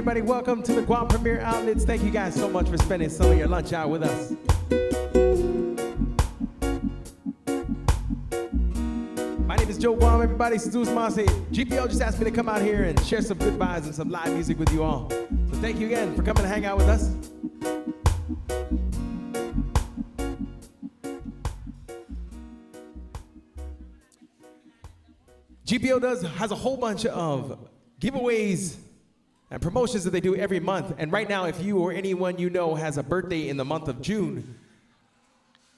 everybody. Welcome to the Guam Premier Outlets. Thank you guys so much for spending some of your lunch out with us. My name is Joe Guam, everybody. Seduce Masi. GPO just asked me to come out here and share some good vibes and some live music with you all. So thank you again for coming to hang out with us. GPO has a whole bunch of giveaways and promotions that they do every month. And right now, if you or anyone you know has a birthday in the month of June,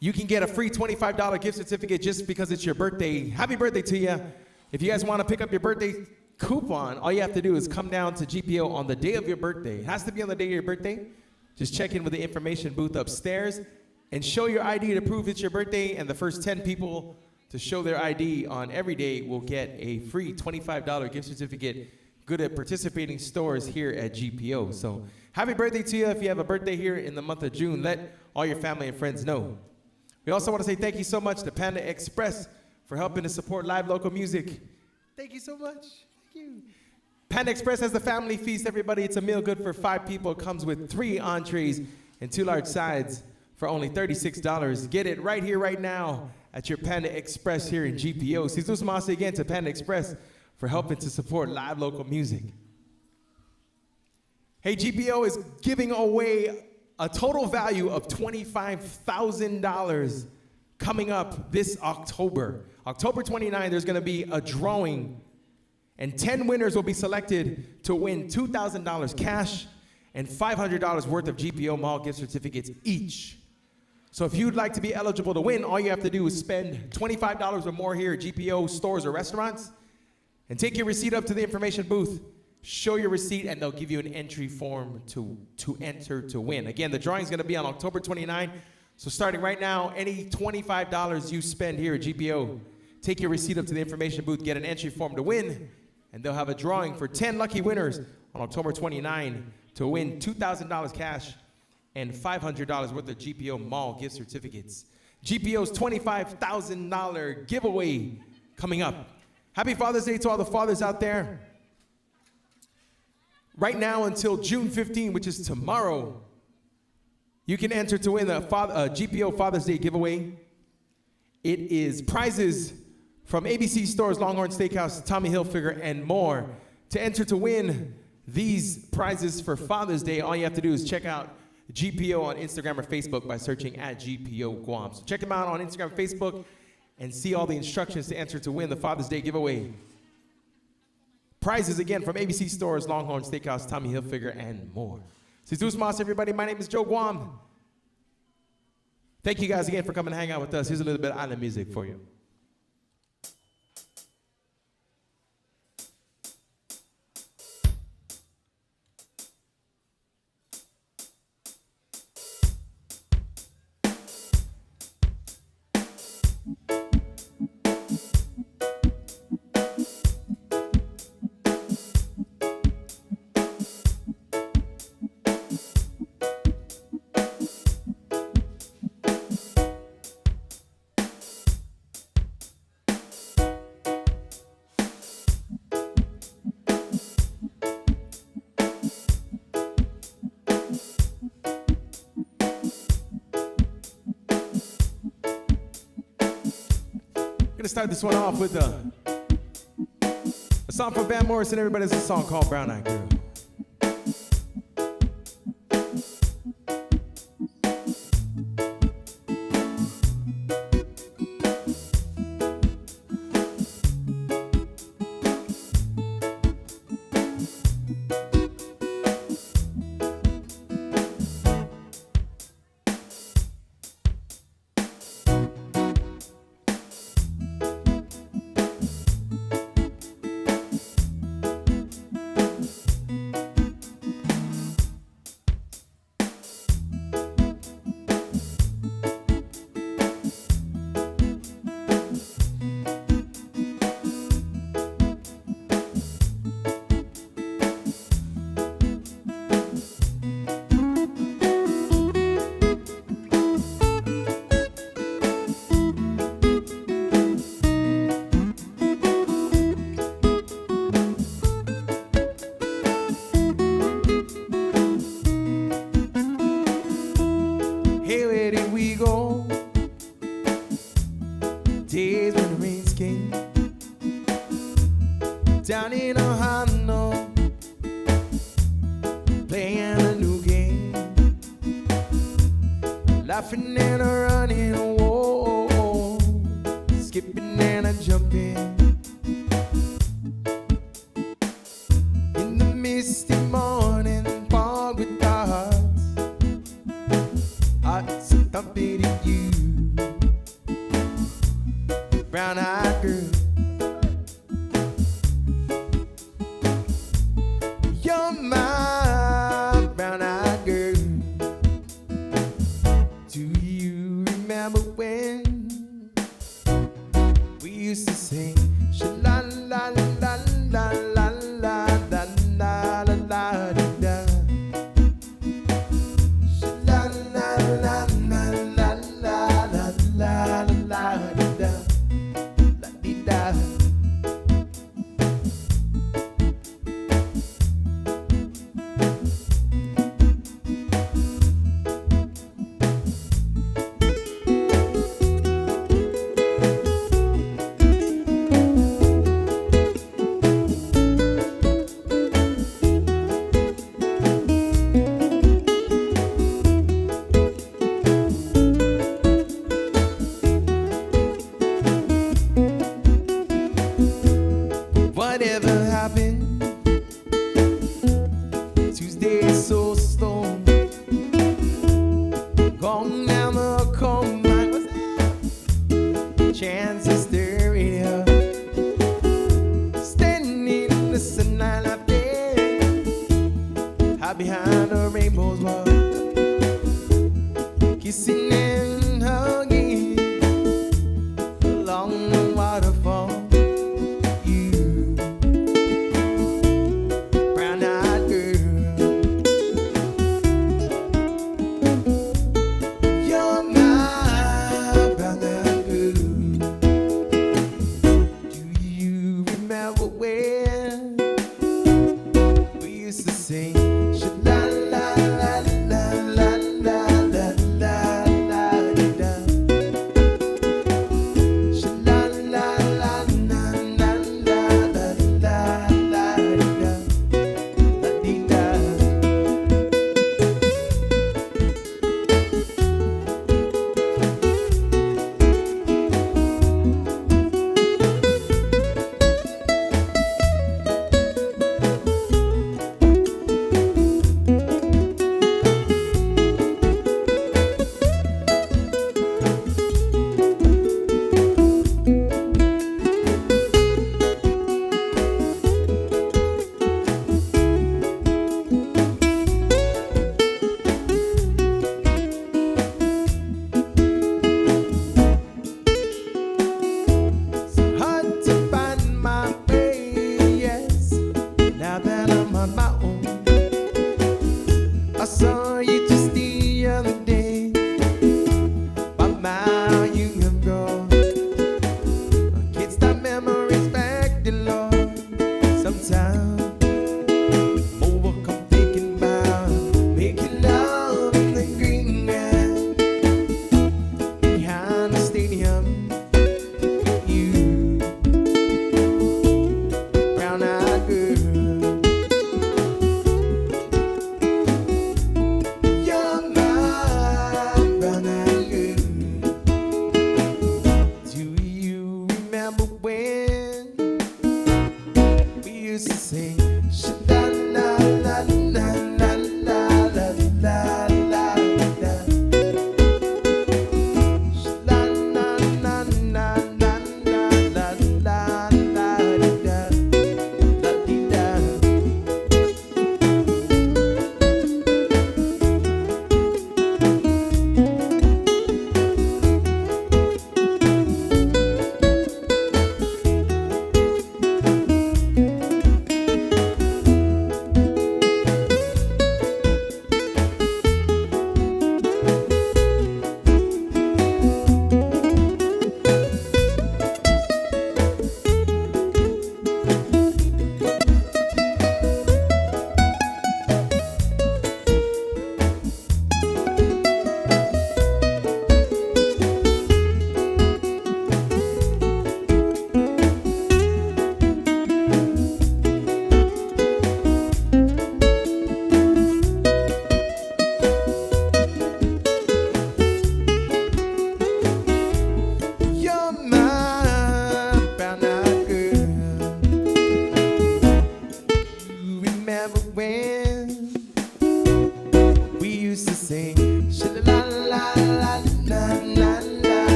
you can get a free $25 gift certificate just because it's your birthday. Happy birthday to you. If you guys want to pick up your birthday coupon, all you have to do is come down to GPO on the day of your birthday. It has to be on the day of your birthday. Just check in with the information booth upstairs and show your ID to prove it's your birthday, and the first 10 people to show their ID on every day will get a free $25 gift certificate good at participating stores here at GPO. So happy birthday to you. If you have a birthday here in the month of June, let all your family and friends know. We also want to say thank you so much to Panda Express for helping to support live local music. Thank you so much. Thank you. Panda Express has the family feast, everybody. It's a meal good for 5 people. It comes with 3 entrees and 2 large sides for only $36. Get it right here, right now at your Panda Express here in GPO. Seduce Masi again to Panda Express for helping to support live local music. Hey, GPO is giving away a total value of $25,000 coming up this October. October 29th, there's gonna be a drawing, and 10 winners will be selected to win $2,000 cash and $500 worth of GPO Mall gift certificates each. So if you'd like to be eligible to win, all you have to do is spend $25 or more here at GPO stores or restaurants, and take your receipt up to the information booth, show your receipt, and they'll give you an entry form to enter to win. Again, the drawing is gonna be on October 29th, so starting right now, any $25 you spend here at GPO, take your receipt up to the information booth, get an entry form to win, and they'll have a drawing for 10 lucky winners on October 29th to win $2,000 cash and $500 worth of GPO Mall gift certificates. GPO's $25,000 giveaway coming up. Happy Father's Day to all the fathers out there. Right now until June 15, which is tomorrow, you can enter to win a GPO Father's Day giveaway. It is prizes from ABC Stores, Longhorn Steakhouse, Tommy Hilfiger, and more. To enter to win these prizes for Father's Day, all you have to do is check out GPO on Instagram or Facebook by searching at GPO Guam. So check them out on Instagram, Facebook, and see all the instructions to enter to win the Father's Day giveaway. Prizes again from ABC Stores, Longhorn Steakhouse, Tommy Hilfiger, and more. Seduce Masi, everybody. My name is Joe Guam. Thank you guys again for coming to hang out with us. Here's a little bit of island music for you. Gonna start this one off with a song from Van Morrison. Everybody's a song called Brown Eyed Girl. days when the rains came down in Ohio, playing a new game, laughing and a running, whoa, skipping and a jumping in the misty morning fog with our hearts are thumping at you, brown-eyed girl. You're my brown-eyed girl. Do you remember when we used to sing sha-la-la-la-la-la-la-la-la-la-la-la-da? Sha-la-la-la-la-la-la-la-la-la-la-da. La-dee-da.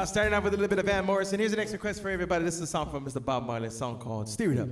Starting off with a little bit of Van Morrison. Here's the next request for everybody. This is a song from Mr. Bob Marley, a song called Steer It Up.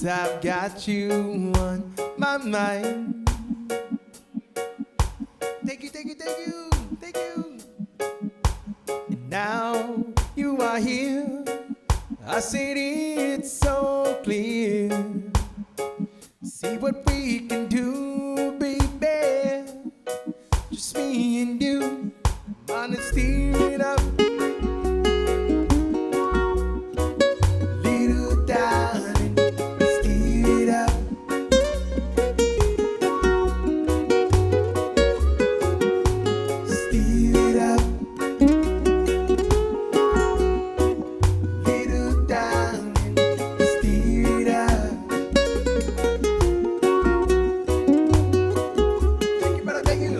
I've got you on my mind. Thank you, thank you, thank you, thank you. And now you are here. I said it's so clear. See what we can do, baby. Just me and you. I'm gonna steer it up. Little darling, steer it up. Steer it up. Little darling, steer it up. Thank you, brother, thank you.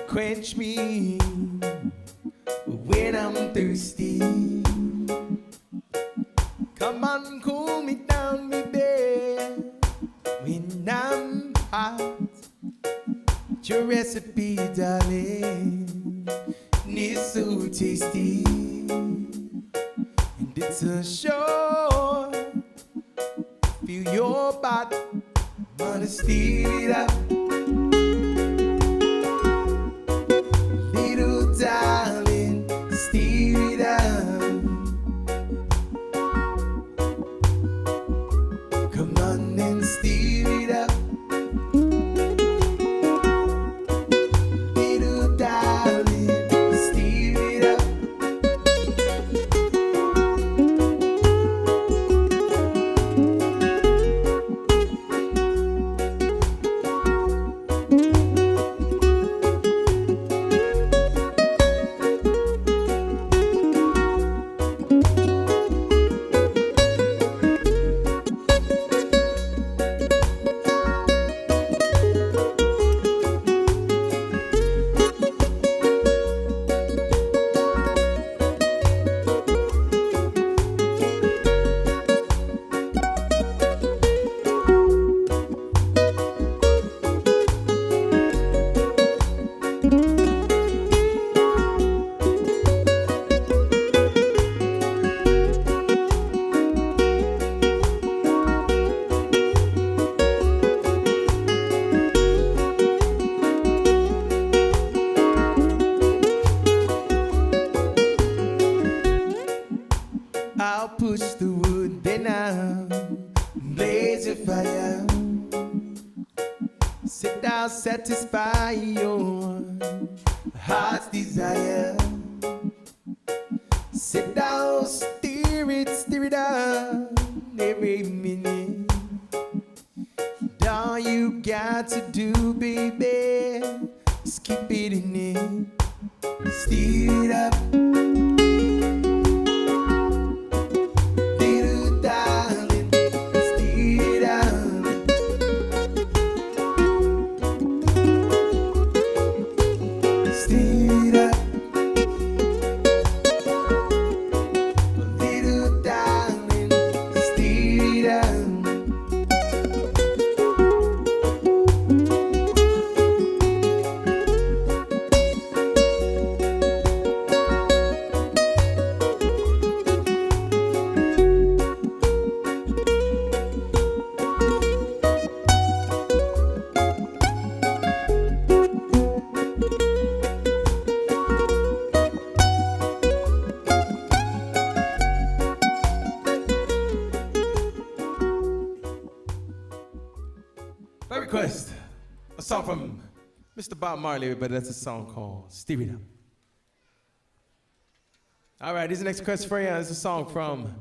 Quench me when I'm thirsty. Come on, cool me down, baby. When I'm hot, your recipe, darling, is so tasty. And it's a sure. Feel your body, wanna steer it up. Darling, steer it up. Come on and steer it up. Little darling, steer it up. satisfy your heart's desire. Sit down, steer it up every minute. All you got to do, baby, is keep it in it. Steer it up. Little darling, steer it up. Steer it up. Little darling, steer it up. By request, a song from Mr. Bob Marley, but that's a song called Steer It Up. All right, here's the next request for you. It's a song from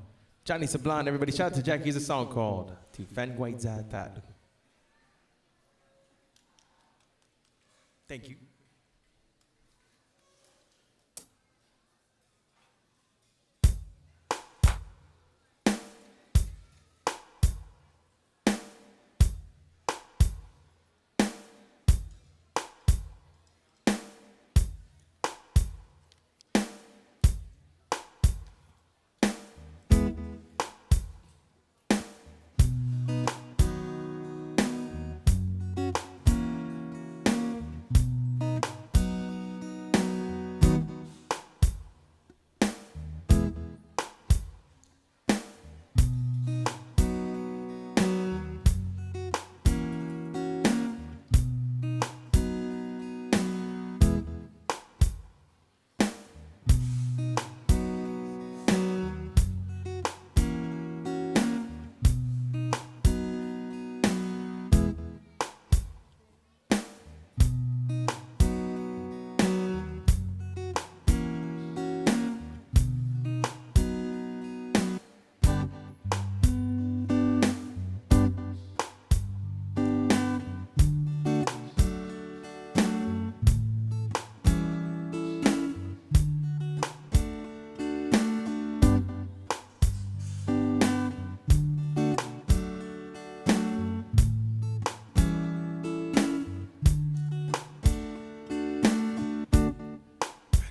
Johnny Sablon. Everybody shout out to Jackie. Here's a song called Tifan Guaizatad. Thank you.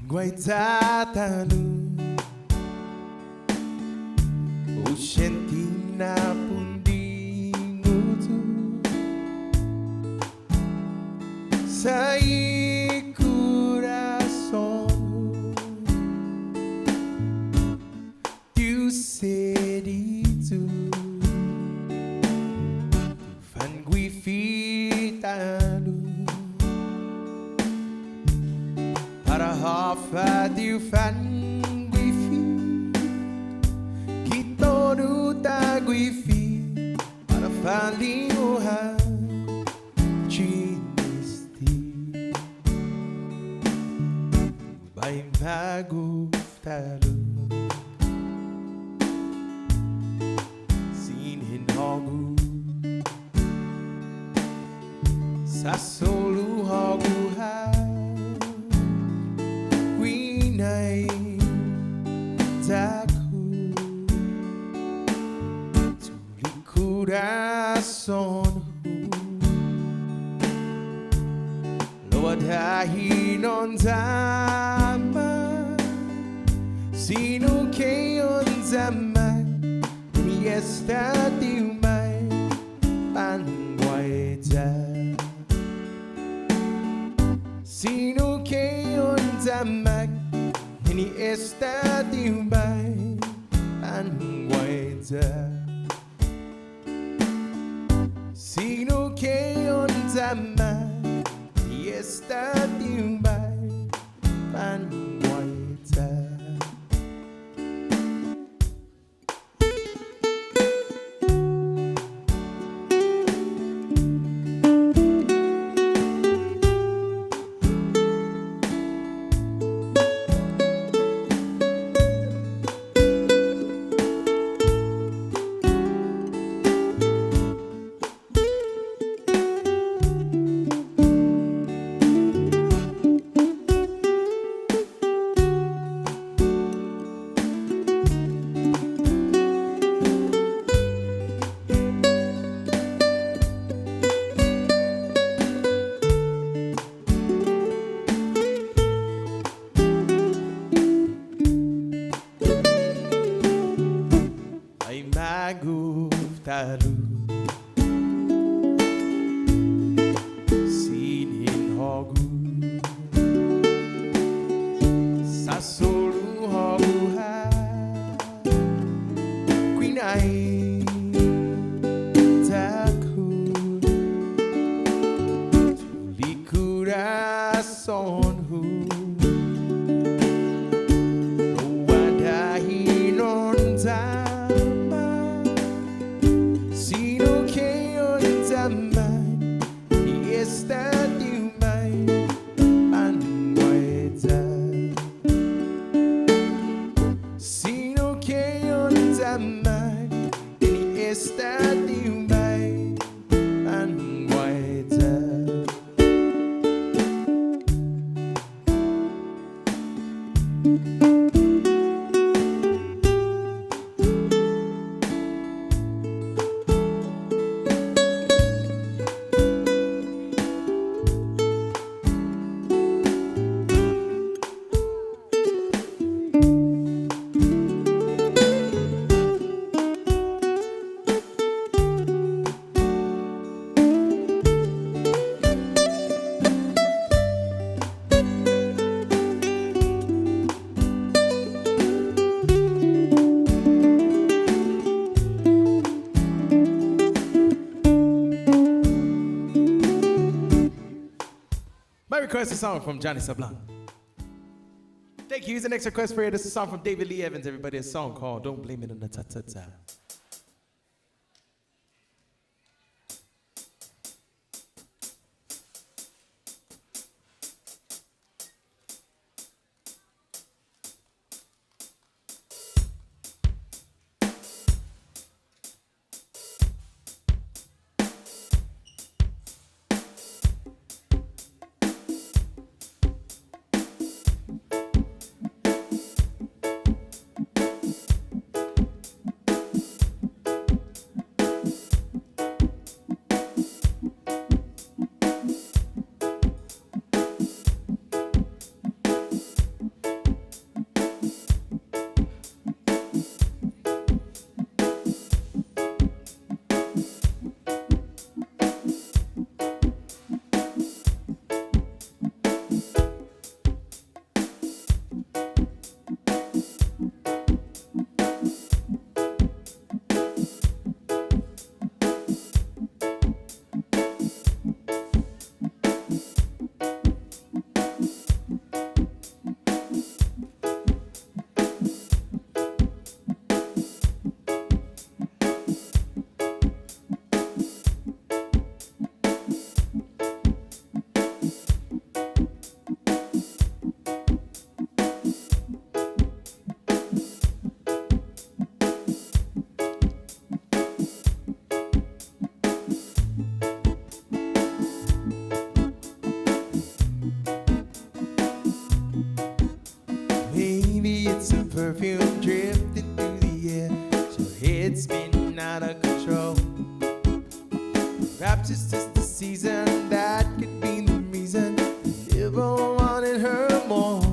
Guaizatanu Ushentina pundi ngutu Sai coração Tu sedito Fan guifitanu Para hafa diu fan guifi Kito duta guifi Para falinguha Chinisti Bay maguftalu Sinin hogu Sasolu hogu ha Taku Tuli coração Loadahi non zama Sino que on zama Ni esta diumai Panguaita Sino que on zama Ni esta diumbai Panguaita Sino que on zama Ni esta diumbai Panguaita Haru Sinin Hogu Sasolu Hogu Ha Queen Ai Taku Likura Son Hu Wadahi Non Tama Sino Keo Tama Esta Dumai Anwaita Sino Keo Tama Esta Dumai Anwaita My request is a song from Johnny Sablan. Thank you. Here's the next request for you. This is a song from David Lee Evans, everybody. A song called Don't Blame It on the Ta-Ta-Ta. Maybe it's a perfume drifting through the air, so head's spinning out of control. Perhaps it's just the season that could be the reason I never wanted her more.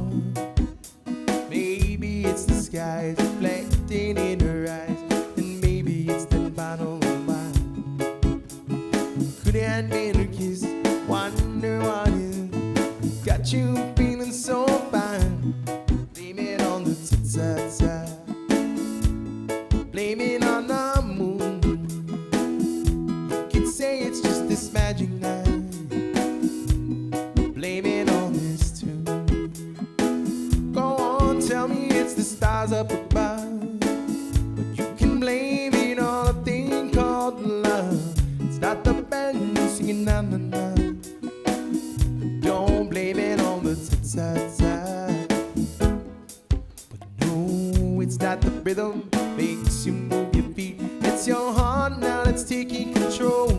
Maybe it's the skies reflecting in her eyes, and maybe it's the bottle of wine. Could it have been her kiss? Wonder what it got you feeling so fine. Blame it on the ta-ta-ta. Blame it on the moon. You can say it's just this magic night. Blame it on this tune. Go on, tell me it's the stars up above, but you can blame it on a thing called love. It's not the band singing na na na. Don't blame it on the ta-ta-ta. It's not the rhythm makes you move your feet. It's your heart now that's taking control.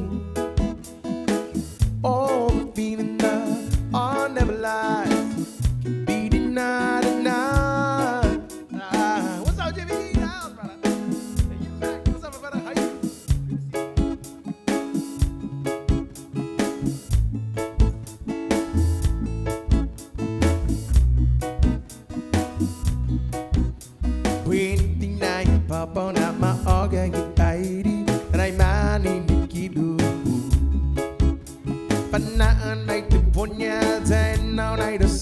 All the feeling that are never lies can be denied tonight. What's up, Jimmy? How's brother? Hey, you back? What's up, brother? How you? Waiting now you pop on out my organ, get tidy, and I'm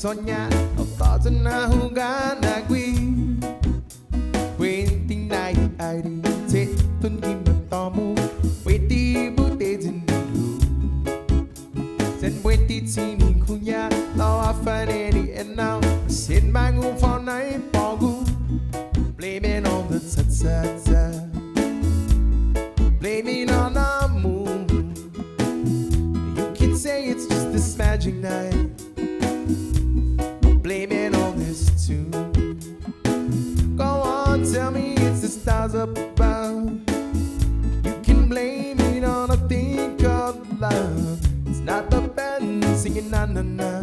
sognato cosa na hugana qui waiting night ID se tun kim tomu waiting bute jindu sen waiting see me kunya now I find it and now sit my room for night pogu blaming on the ta blaming on the moon. You can say it's just this magic night. Blame it on this tune. Go on, tell me it's the stars up above. You can blame it on a thing called love. It's not the band singing na na na.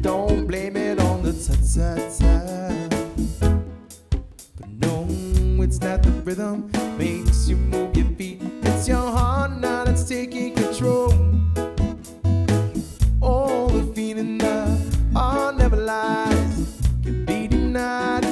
Don't blame it on the ta-ta-ta. But no, it's not the rhythm makes you move your feet. It's your heart now that's taking control. All the feeling that all never lies can be denied.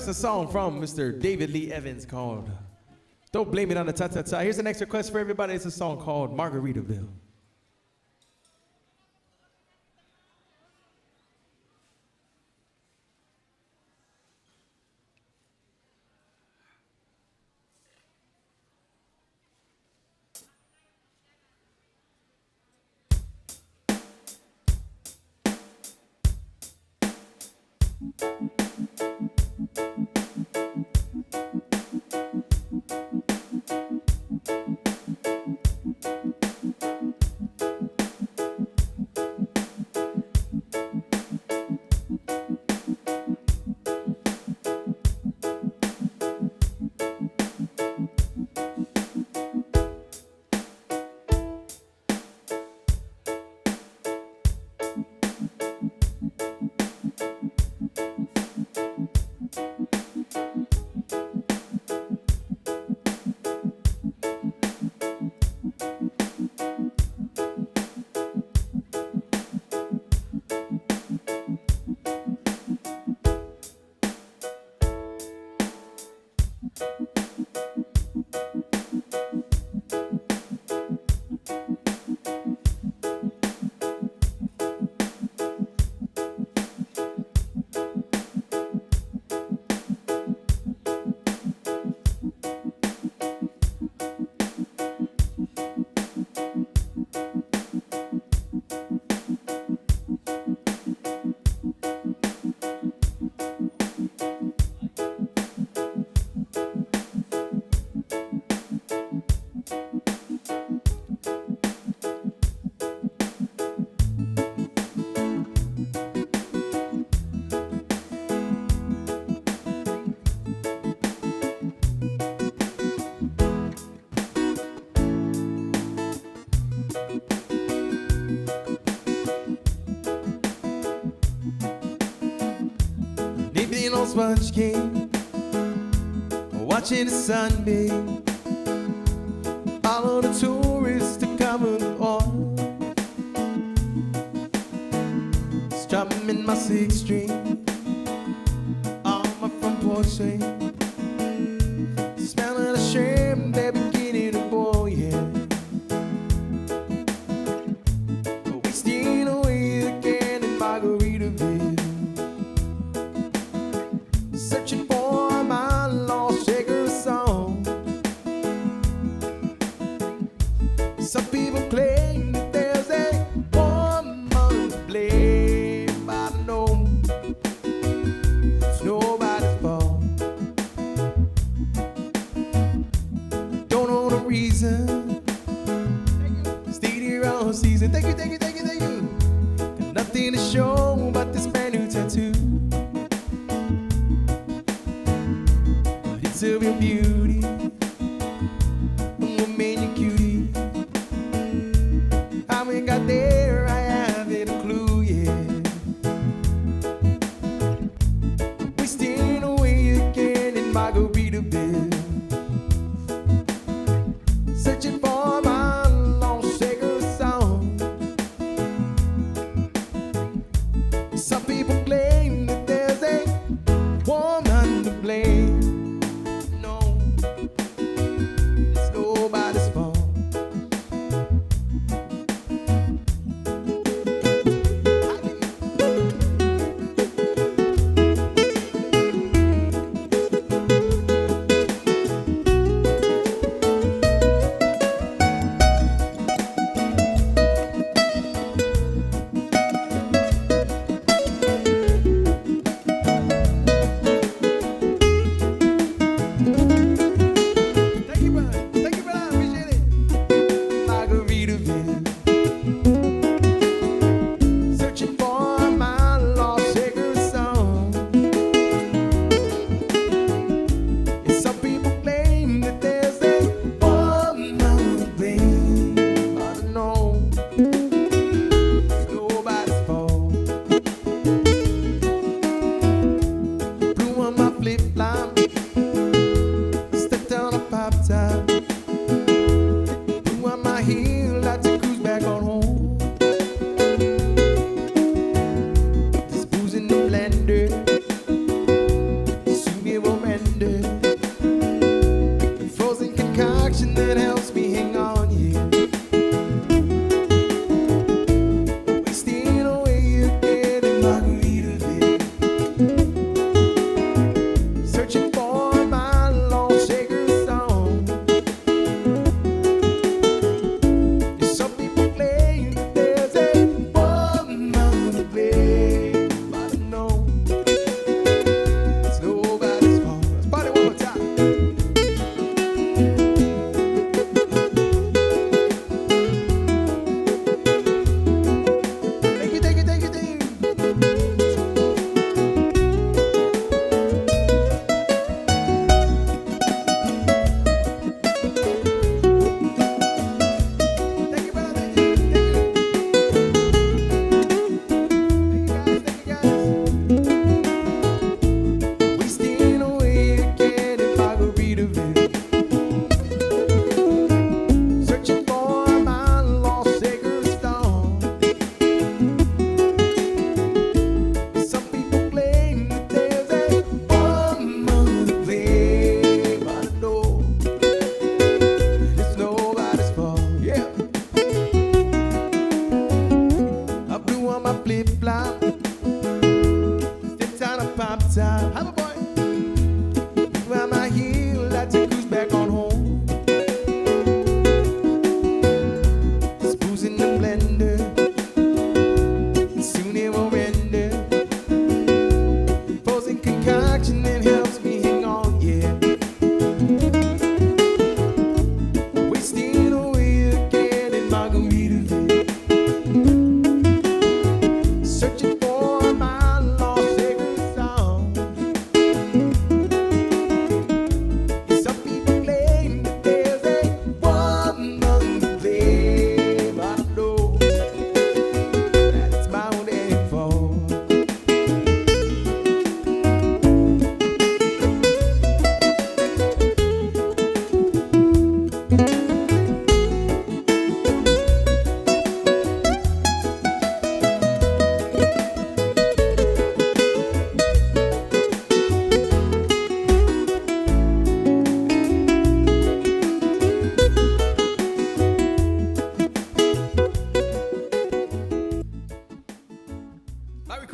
A song from Mr. David Lee Evans called Don't Blame It on the Ta-Ta-Ta. Here's the next request for everybody. It's a song called Margaritaville. Sponge King, watching the sunbeam. All of the tourists to come on. Strumming my 6th string on my front porch swing. Smelling the shrimp, they're beginning to boil, yeah. Wasting away again in Margaritaville, searching for my lost shaker song. Some people claim that there's a woman to blame, but I know it's nobody's fault. Don't know the reason. Stayed here all season. Thank you, thank you, thank you, thank you. Got nothing to show but this brand new tattoo. But it's a real beauty. What made you cutie? How we got there, I haven't a clue yet. Wasting away again in Margaritaville, searching for my lost shaker song.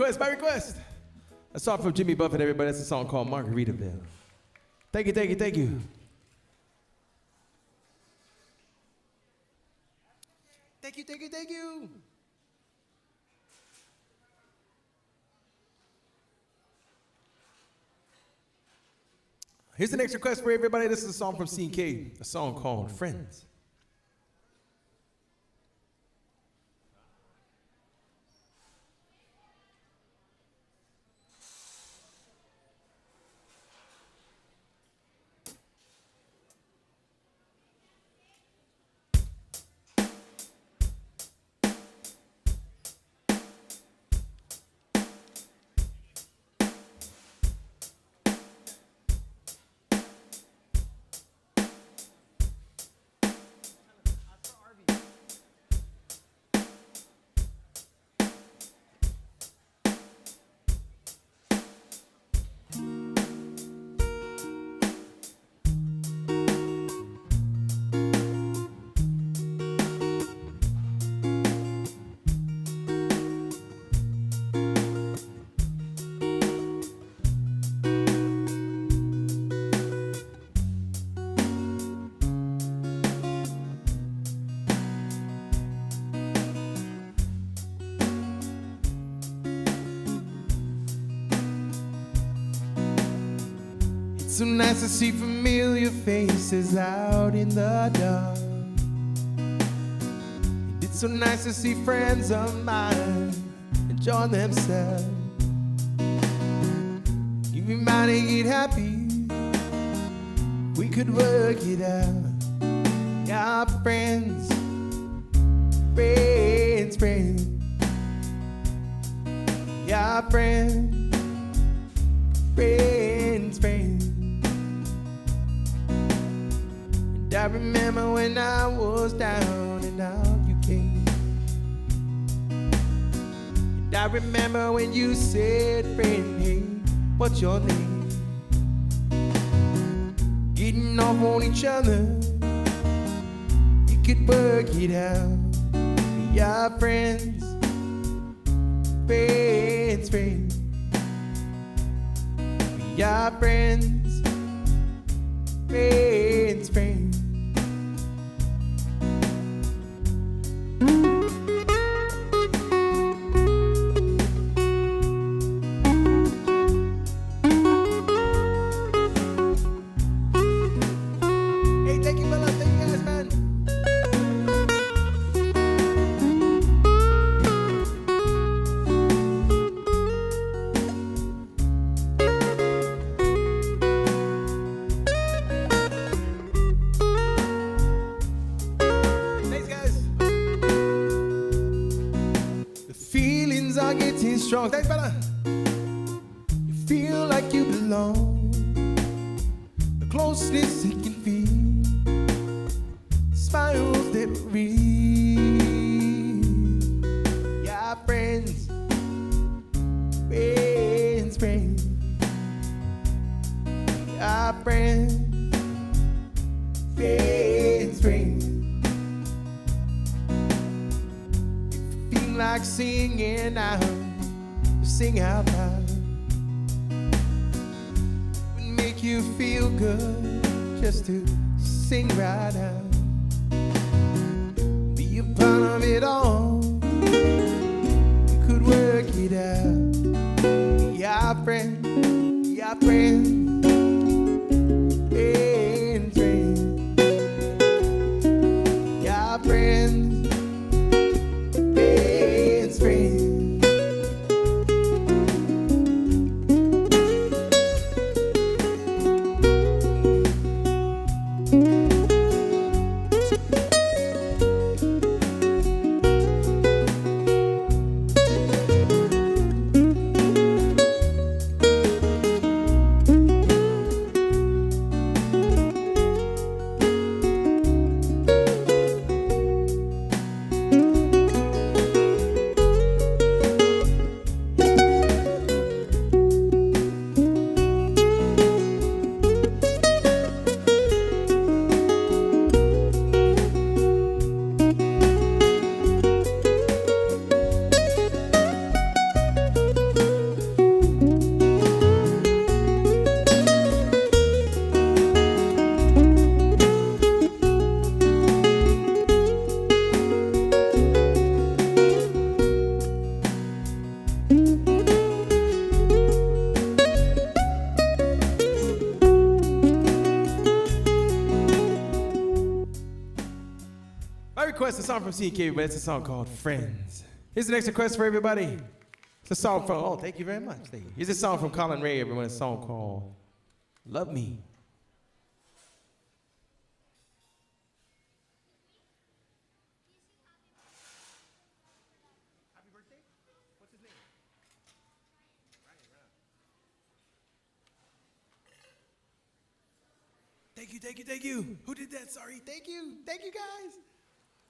request, by request. A song from Jimmy Buffett, everybody. That's a song called Margaritaville. Thank you, thank you, thank you. Thank you, thank you, thank you. Here's the next request for everybody. This is a song from C&K, a song called Friends. So nice to see familiar faces out in the dark. It's so nice to see friends of mine enjoying themselves. You reminding it happy, we could work it out. Yeah, friends, friends, friends. Yeah, friends, friends, friends. I remember when I was down and out you came. And I remember when you said, friend, hey, what's your name? Getting off on each other, you could work it out. We are friends, friends, friends. We are friends, friends, friends. Strong. Thanks, fella. You feel like you belong. The closeness it can feel. Smiles that were real. Yeah, friends, friends, friends. Yeah, friends, friends, friends. If you feel like singing out, sing out loud. Would make you feel good just to sing right out. Be a part of it all. You could work it out. Be our friend, be our friend. Friend, friend. Be our friend. Friends, friends. I request a song from CK, but it's a song called Friends. Here's the next request for everybody. It's a song from, oh, thank you very much. Thank you. Here's a song from Colin Ray, everyone. It's a song called Love Me. Happy birthday? What's his name? Thank you, thank you, thank you. Who did that? Sorry. Thank you. Thank you, guys.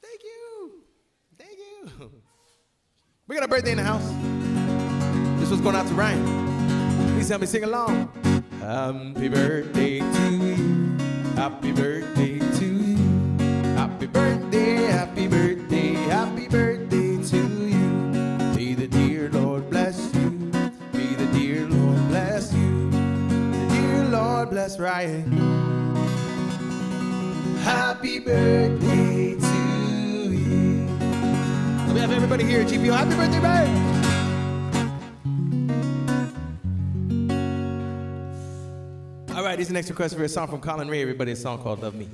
Thank you. Thank you. We got a birthday in the house. This one's going out to Ryan. Please help me sing along. Happy birthday to you. Happy birthday to you. Happy birthday, happy birthday, happy birthday to you. May the dear Lord bless you. May the dear Lord bless you. The dear Lord bless Ryan. Happy birthday to you. We have everybody here at GPO. Happy birthday, man! All right, here's the next request for a song from Colin Ray, everybody. A song called Love Me.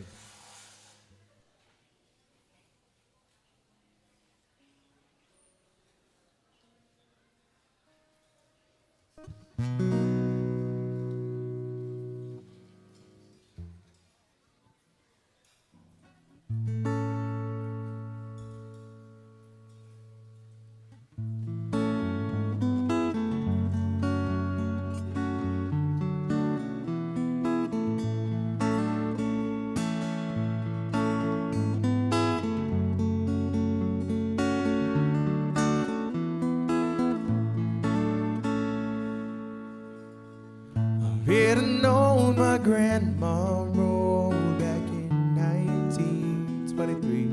Better known my grandma wrote back in 1923.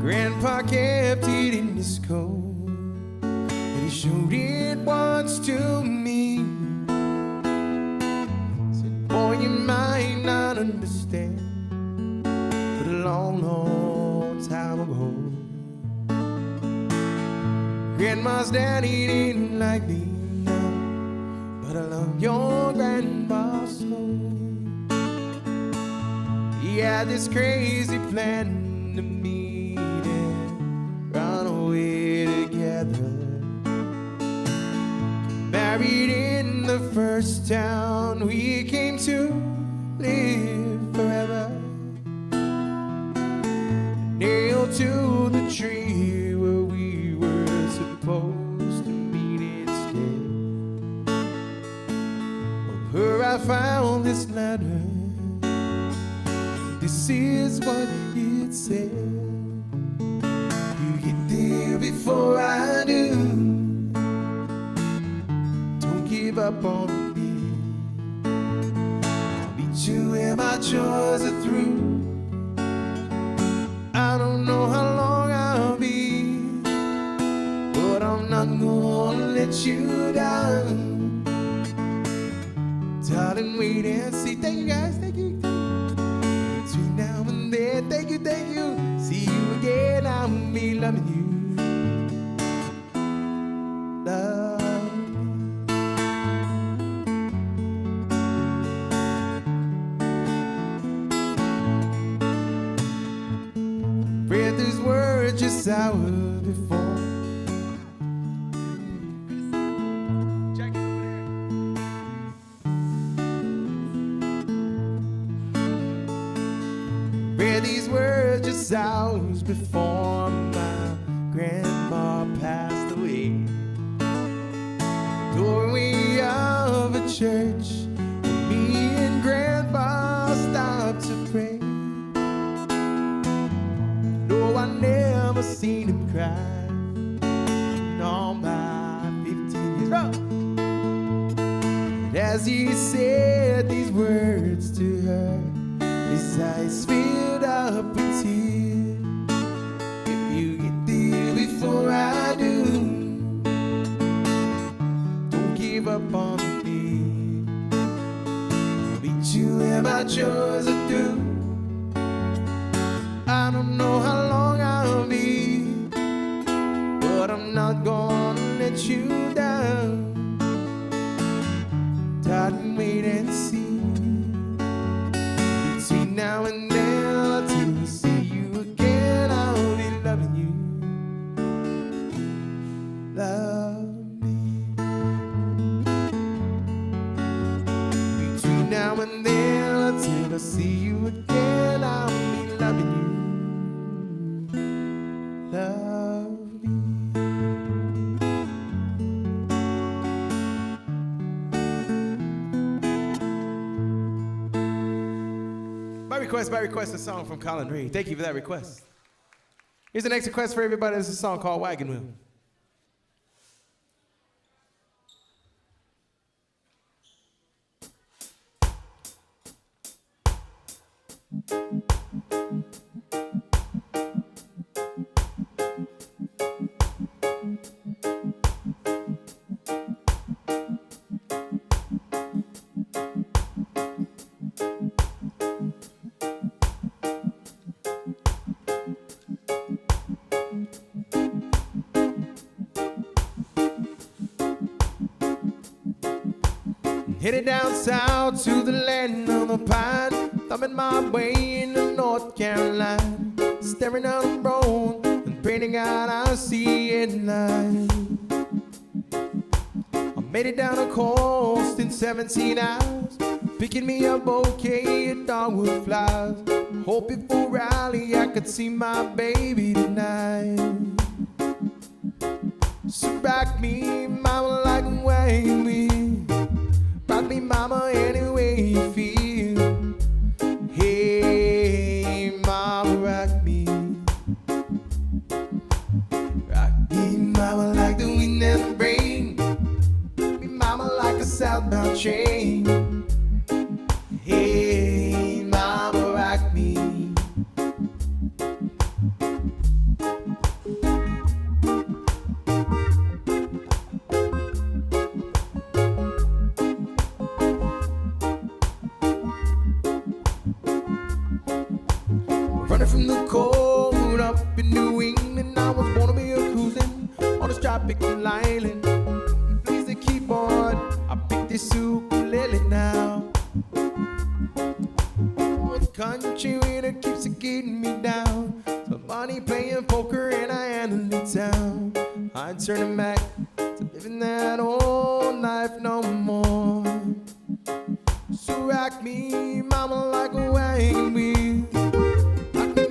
Grandpa kept it in his coat, and he showed it once to me. Said, boy, you might not understand, but a long, long time ago, Grandma's daddy didn't like me, but I love your grandpa so. He had this crazy plan to meet and run away together. Married in the first town we came to live forever. Nailed to the tree where we were supposed to meet instead. Her I found this letter. This is what it said. You get there before I do. Don't give up on me. I'll meet you where my chores are through. I don't know how long I'll be, but I'm not gonna let you down. Darling, wait and see. Thank you, guys. Thank you. Between now and then, thank you, thank you. See you again. I'll be loving you. Love me. Read these words just hours before. These words just hours before my grandma passed away. The doorway of a church, me and grandpa stopped to pray. No, I never seen him cry in all my 15 years. But as he said these words to her, his eyes filled up with tears. If you get there before I do, don't give up on me. I'll meet you where my chores are through. I don't know how long I'll be, but I'm not gonna let you down. Darling, wait and see. Between now and then, I'll do by request, a song from Colin Reed. Thank you for that request. Here's the next request for everybody. This is a song called Wagon Wheel. Headed down south to the land of the pine, thumbing my way into North Carolina, staring down the road and praying to God I'll see it light. I made it down the coast in 17 hours, picking me a bouquet of dogwood flowers, hoping for Raleigh I could see my baby tonight. So rock me, mama, like a wagon wheel. Rock me, mama, any way you feel. Hey, mama, rock me. Rock me, mama, like the wind and the rain. Rock me, mama, like a southbound train. Hey, mama, rock me. Running from the cold up in New England, I was born to be a cruising on this tropical island. Please the keyboard, I picked this ukulele now. The country winter keeps getting me down. Somebody playing poker and I handle it down. I ain't turning back to living that old life no more. So rock me, mama, like a wagon wheel.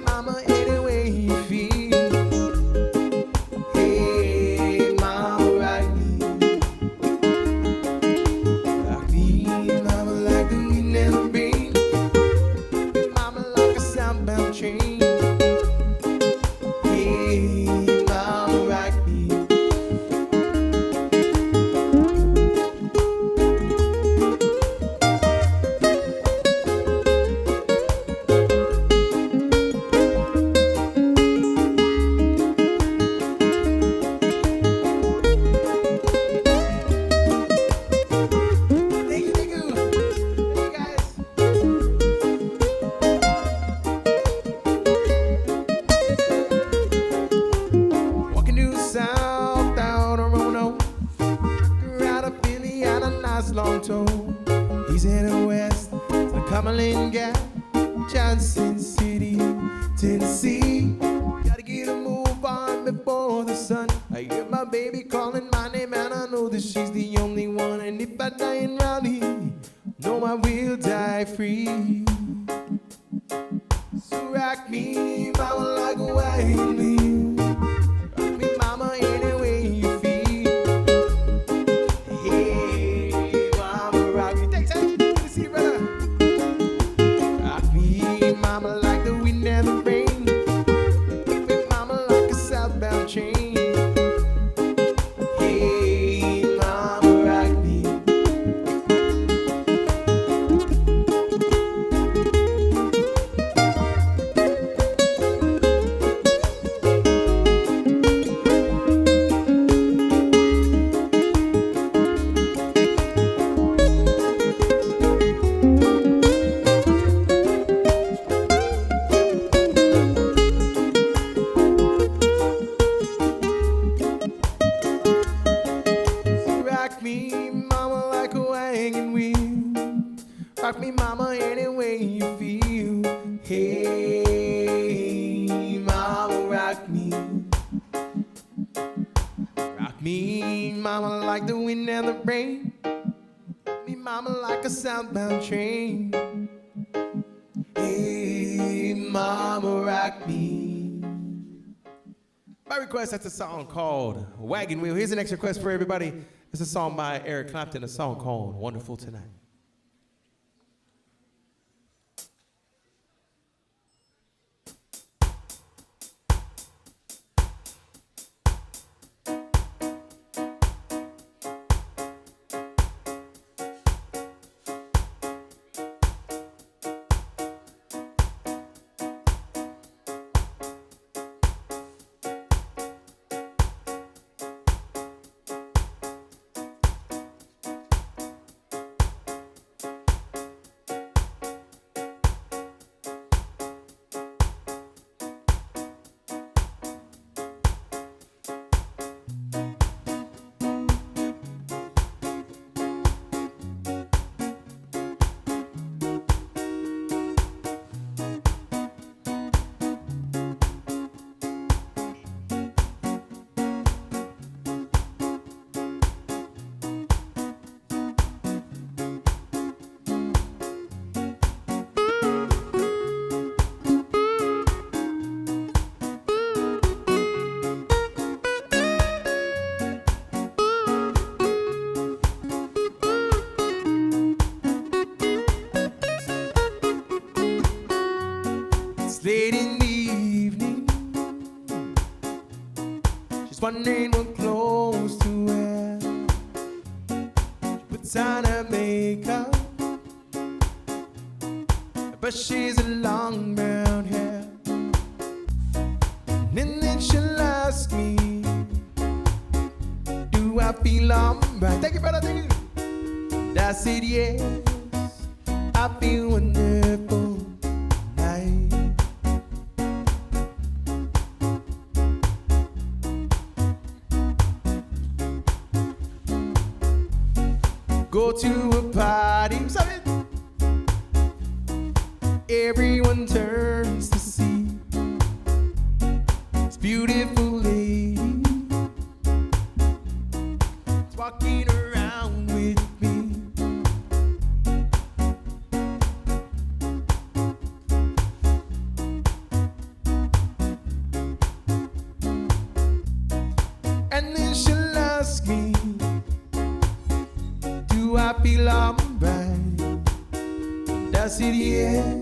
Mama, any way you feel. Hey, mama, rock me. Rock me, mama, like the wind and the rain. Mama, like a southbound train. Hey, mama, rock me. Long toe, he's heading west to the Cumberland Gap, Johnson City, Tennessee. Gotta get a move on before the sun. I hear my baby calling my name and I know that she's the only one. And if I die in Raleigh, no, I will die free. So rock me, mama, like a wagon wheel. Rock me, mama, any way you feel. Mama, like the wind and the rain. Mama, like a southbound train. Hey, mama, rock me. Rock me, mama, like a wagon wheel. Rock me, mama, any way you feel. Hey, mama, rock me. Rock me, mama, like the wind and the rain. Rock me, mama, like a southbound train. Hey, mama, rock me. By request, that's a song called Wagon Wheel. Here's the next request for everybody. It's a song by Eric Clapton, a song called Wonderful Tonight. It's late in the evening. She's wondering what clothes to wear. She puts on her makeup, brushes her long brown hair, and then she'll ask me, do I feel alright? Thank you, brother, thank you. And I said yes, I feel wonderful tonight. Go to a party, everyone turns to see this beautiful lady is walking around with me. And then she'll ask me, do I feel alright? And I said yes.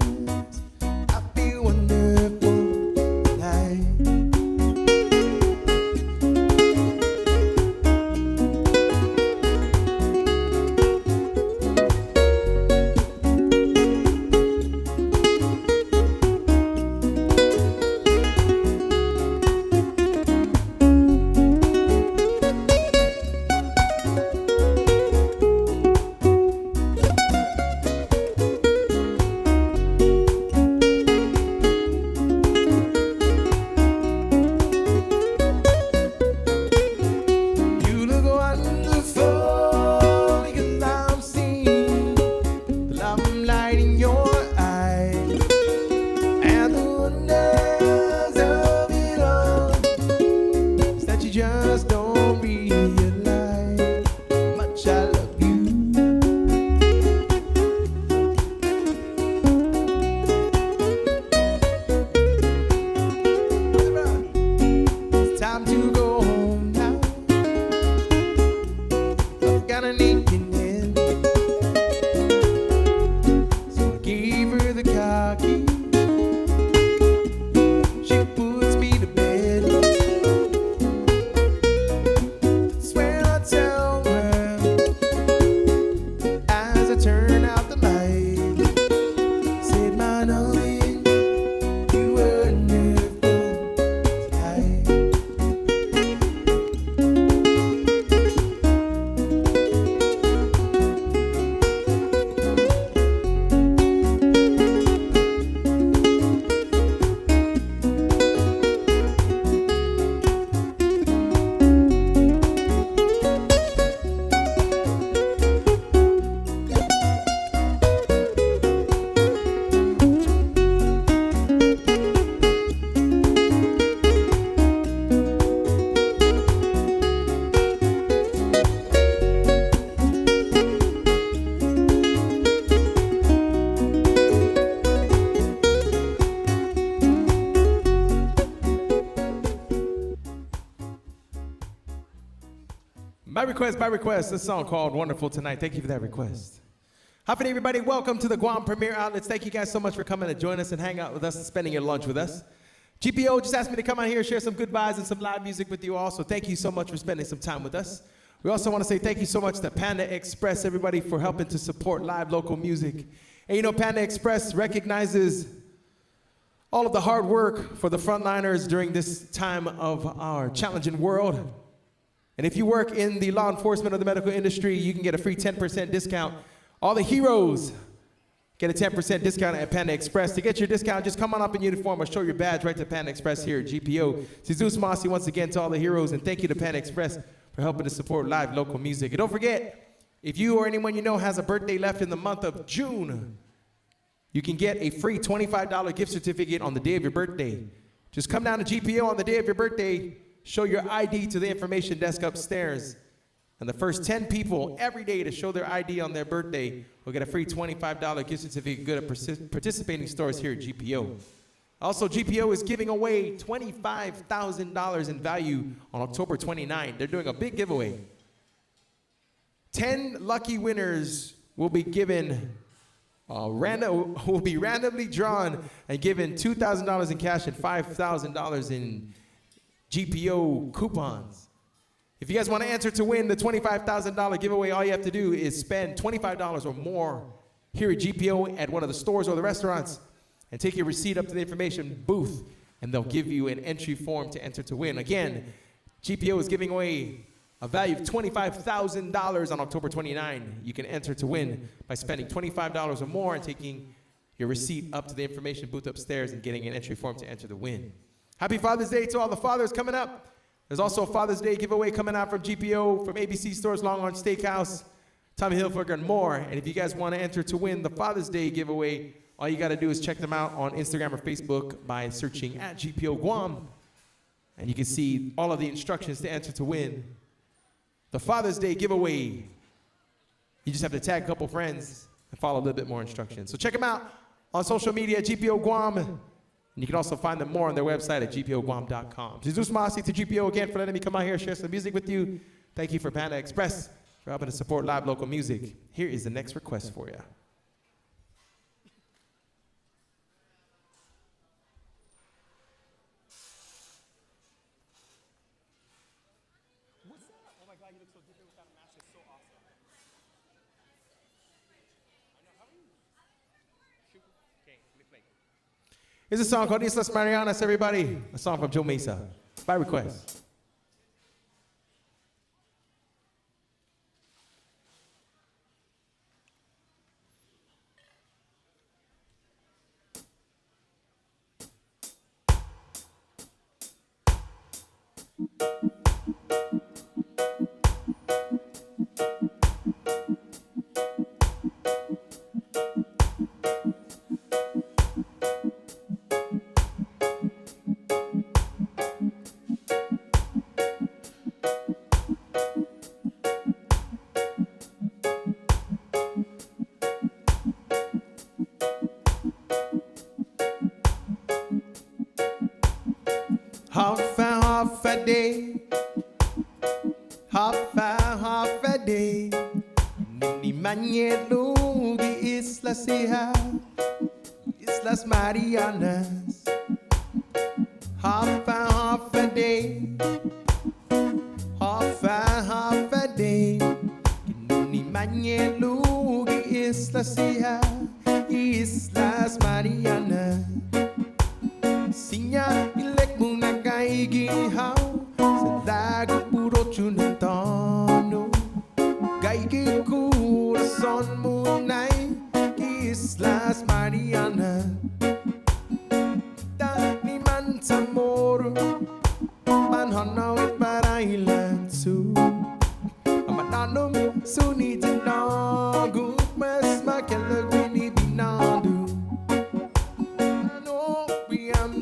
By request, this song called Wonderful Tonight. Thank you for that request. Hi, everybody. Welcome to the Guam Premier Outlets. Thank you guys so much for coming to join us and hang out with us and spending your lunch with us. GPO just asked me to come out here and share some good vibes and some live music with you all, so thank you so much for spending some time with us. We also want to say thank you so much to Panda Express, everybody, for helping to support live local music. And you know, Panda Express recognizes all of the hard work for the frontliners during this time of our challenging world. And if you work in the law enforcement or the medical industry, you can get a free 10% discount. All the heroes get a 10% discount at Panda Express. To get your discount, just come on up in uniform or show your badge right to Panda Express here at GPO. Zeus Mossy once again to all the heroes, and thank you to Panda Express for helping to support live local music. And don't forget, if you or anyone you know has a birthday left in the month of June, you can get a free $25 gift certificate on the day of your birthday. Just come down to GPO on the day of your birthday, show your ID to the information desk upstairs, and the first 10 people every day to show their ID on their birthday will get a free $25 gift certificate good at participating stores here at GPO. Also, GPO is giving away $25,000 in value on October 29. They're doing a big giveaway. 10 lucky winners will be given will be randomly drawn and given $2,000 in cash and $5,000 in GPO coupons. If you guys want to enter to win the $25,000 giveaway, all you have to do is spend $25 or more here at GPO at one of the stores or the restaurants and take your receipt up to the information booth, and they'll give you an entry form to enter to win. Again, GPO is giving away a value of $25,000 on October 29. You can enter to win by spending $25 or more and taking your receipt up to the information booth upstairs and getting an entry form to enter the win. Happy Father's Day to all the fathers coming up. There's also a Father's Day giveaway coming out from GPO, from ABC Stores, Longhorn Steakhouse, Tommy Hilfiger, and more. And if you guys want to enter to win the Father's Day giveaway, all you got to do is check them out on Instagram or Facebook by searching at GPO Guam. And you can see all of the instructions to enter to win the Father's Day giveaway. You just have to tag a couple friends and follow a little bit more instructions. So check them out on social media at GPO Guam. And you can also find them more on their website at gpoguam.com. Jesus Masi to GPO again for letting me come out here and share some music with you. Thank you for Panda Express for helping to support live local music. Here is the next request for you. What's that? Oh my God, you look so different without a mask. It's so awesome. I know. How are you? Shoot. Okay, let me play. Here's a song called Islas Marianas, everybody. A song from Joe Mesa, by request. Half a day, half a day. Ni mañana di Islas Islas Marianas. Half a day, half a day. Ni mañana di Islas Islas Marianas. Sinya ilek muna kaigihaw sa lago puro chunantano. Gaigi kurason munay Islas Marianas. Dani man sa moro panhanaw iparailan su amananom sunit nagu mas makialag binibinado.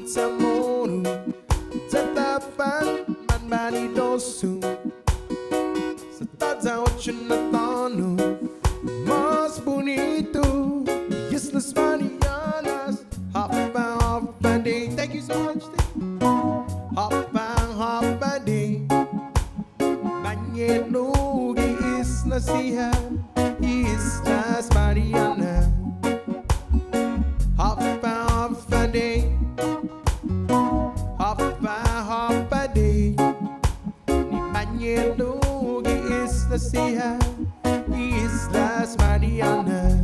Samoro tatapan man manidoso sa tadzaw chunatano mas bonito Islas Marianas. Half a day. Thank you so much. Half a day. Mañana Islas Islas Marianas. Half a day. Half a day. Ni mañana Islas Islas Marianas.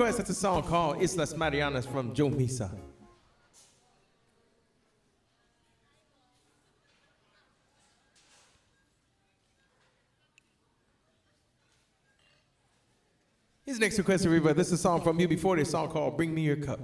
request. That's a song called Islas Marianas from Joe Misa. His next request, everybody. This is a song from UB40, a song called Bring Me Your Cup.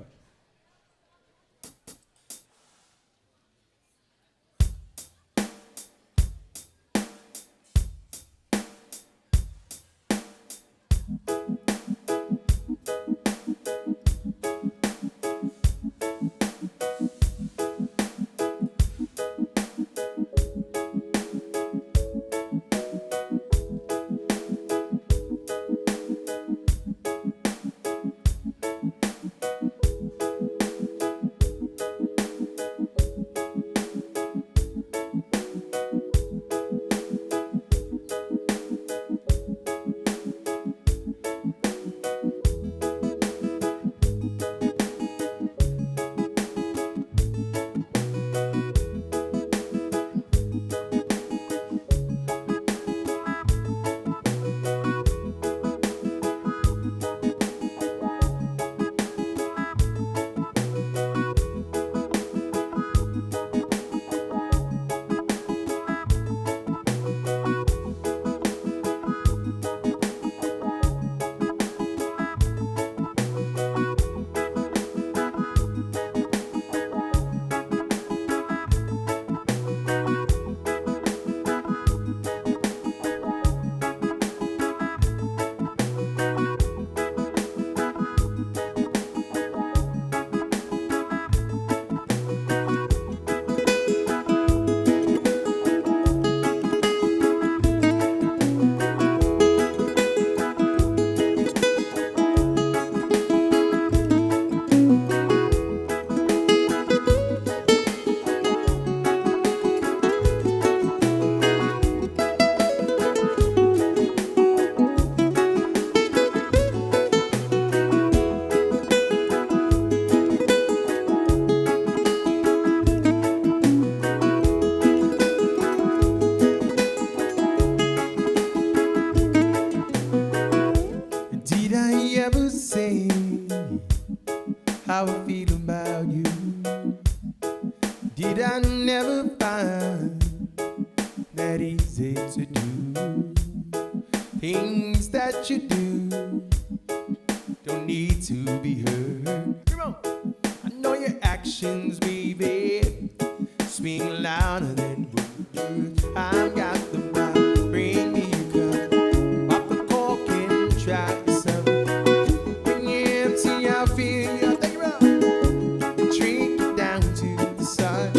How I feel about you. Did I never find that easy to do? Things that you do don't need to be heard. Come on. I know your actions, baby, speak louder than words. I've got the right. Bring me a cup. Pop the cork and try yourself. When you're empty, I feel you. Take it out. Drink it down to the side.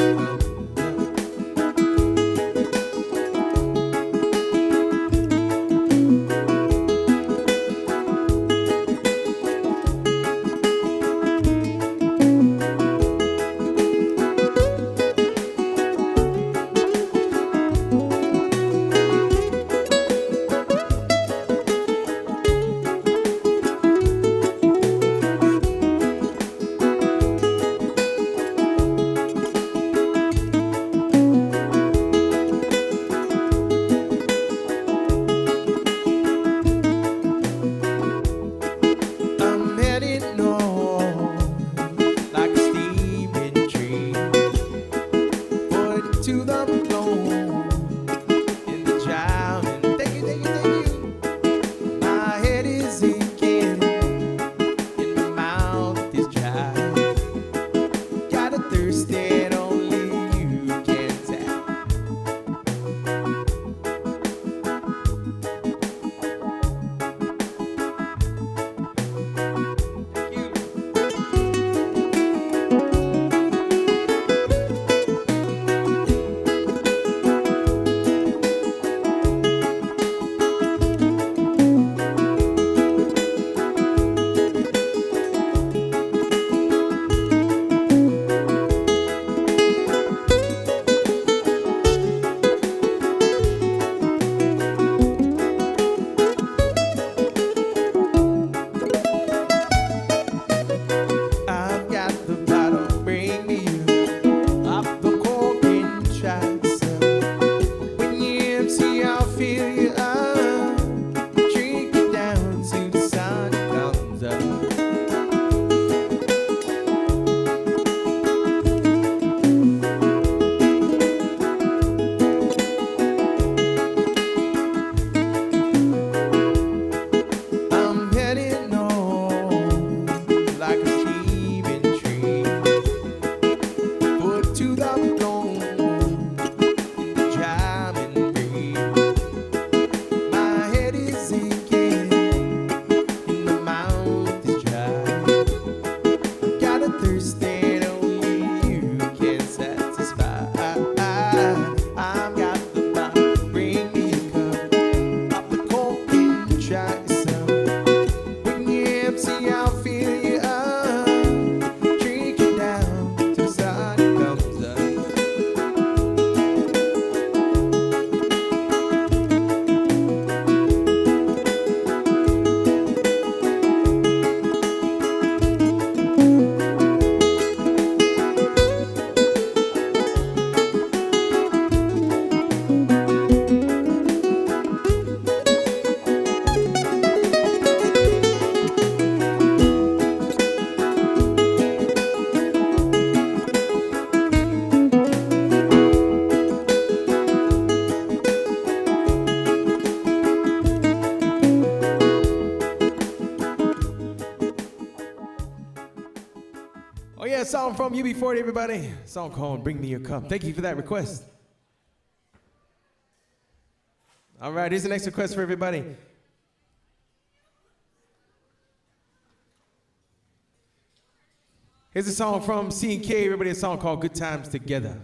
To the floor in the drowning. Thank you, thank you, thank you. My head is aching, and my mouth is dry. Got a thirst that only you can tap. Thank you. song from UB40, everybody. A song called Bring Me Your Cup. Thank you for that request. All right, here's the next request for everybody. Here's a song from C&K, everybody, a song called Good Times Together.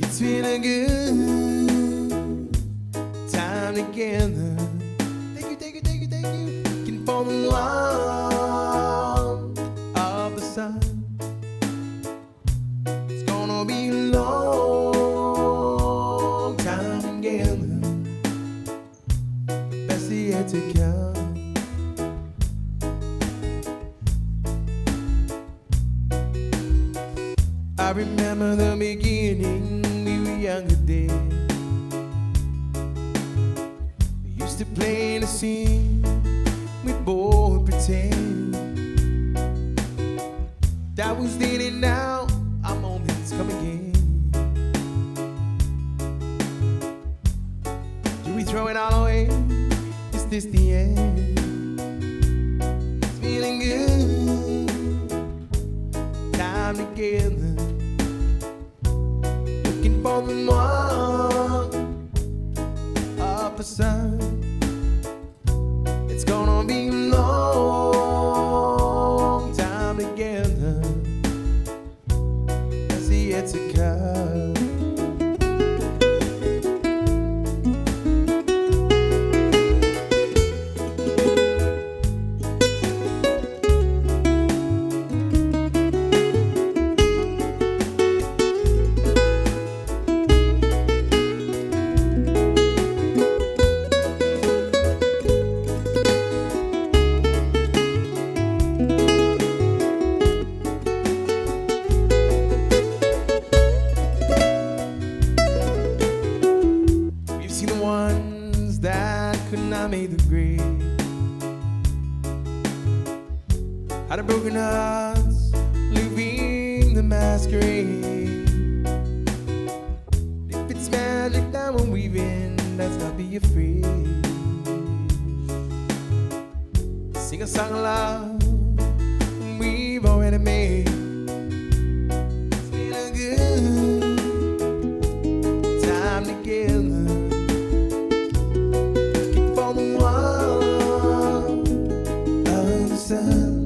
It's been a good time together. Thank you, thank you, thank you, thank you. Looking for the warmth of the sun. It's gonna be a long time together. The best is yet to come. I remember the beginning. Younger days, we used to play in the scene, we both pretend that was then, and now our moments come again. Do we throw it all away? Is this the end? It's feeling good, time together. For the warmth of the sun, it's gonna be a long time together. As the yet to come. Out of broken hearts, living the masquerade. If it's magic that we're weaving, let's not be afraid. Sing a song of love we've already made. It's been a good time together. Looking for the warmth of the sun.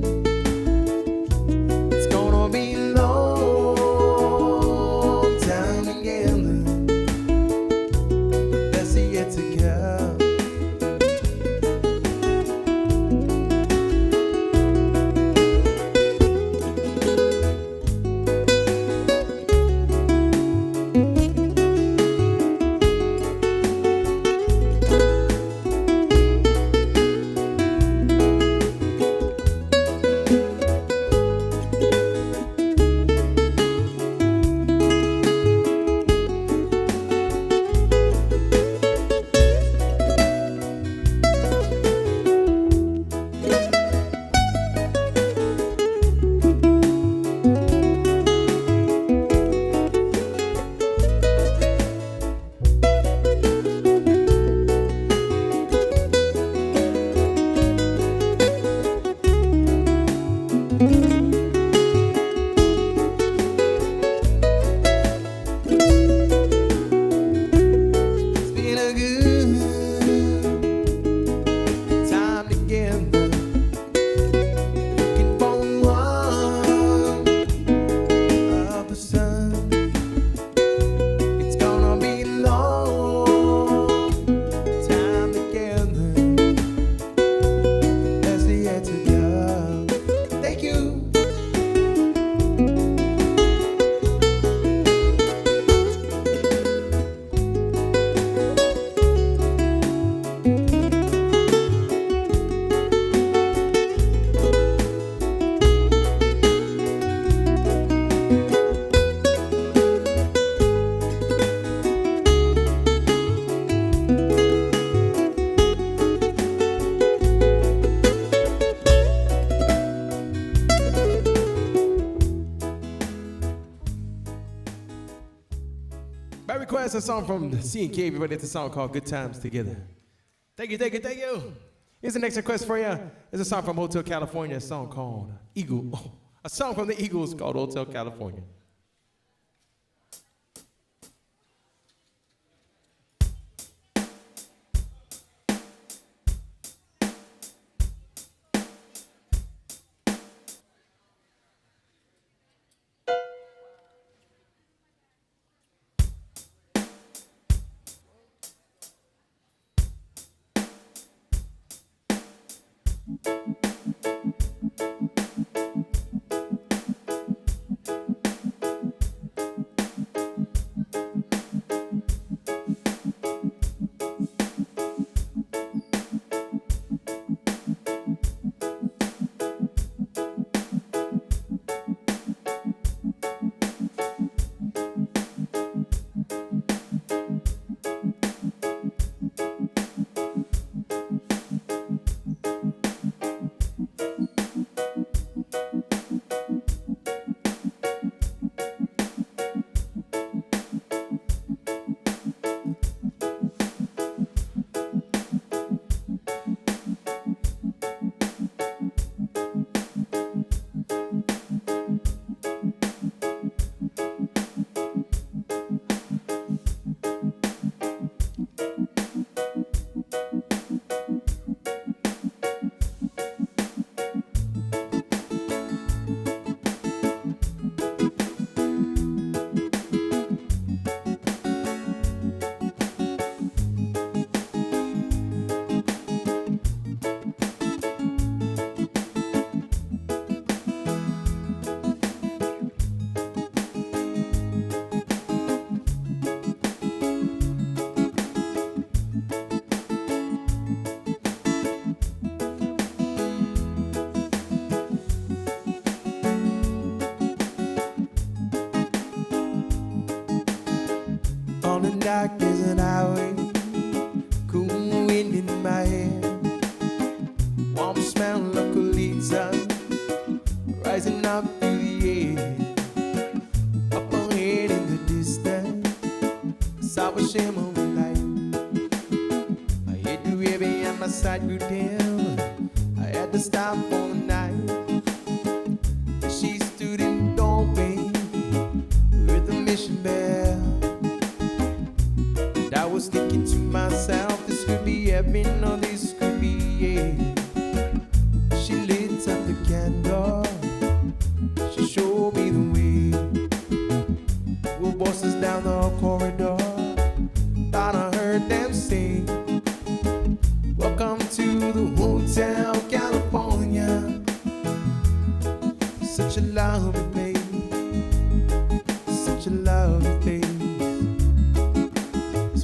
it's a song from C&K, everybody. It's a song called Good Times Together. Thank you, thank you, thank you. Here's the next request for you. It's a song from Hotel California, a song called Eagle. Oh, a song from the Eagles called Hotel California. On the dark desert highway, cool wind in my hair, warm smell of colita rising up through the air. Up ahead in the distance, I saw a shimmer of light. I hit the river and my sight grew dim. I had to stop for the night. She stood in the doorway with the mission bell. I was thinking to myself, this could be heaven or this could be hell. She lit up the candle, she showed me the way. We'll voices down the corridor, thought I heard them say, welcome to the Hotel California. Such a lovely place, such a lovely place.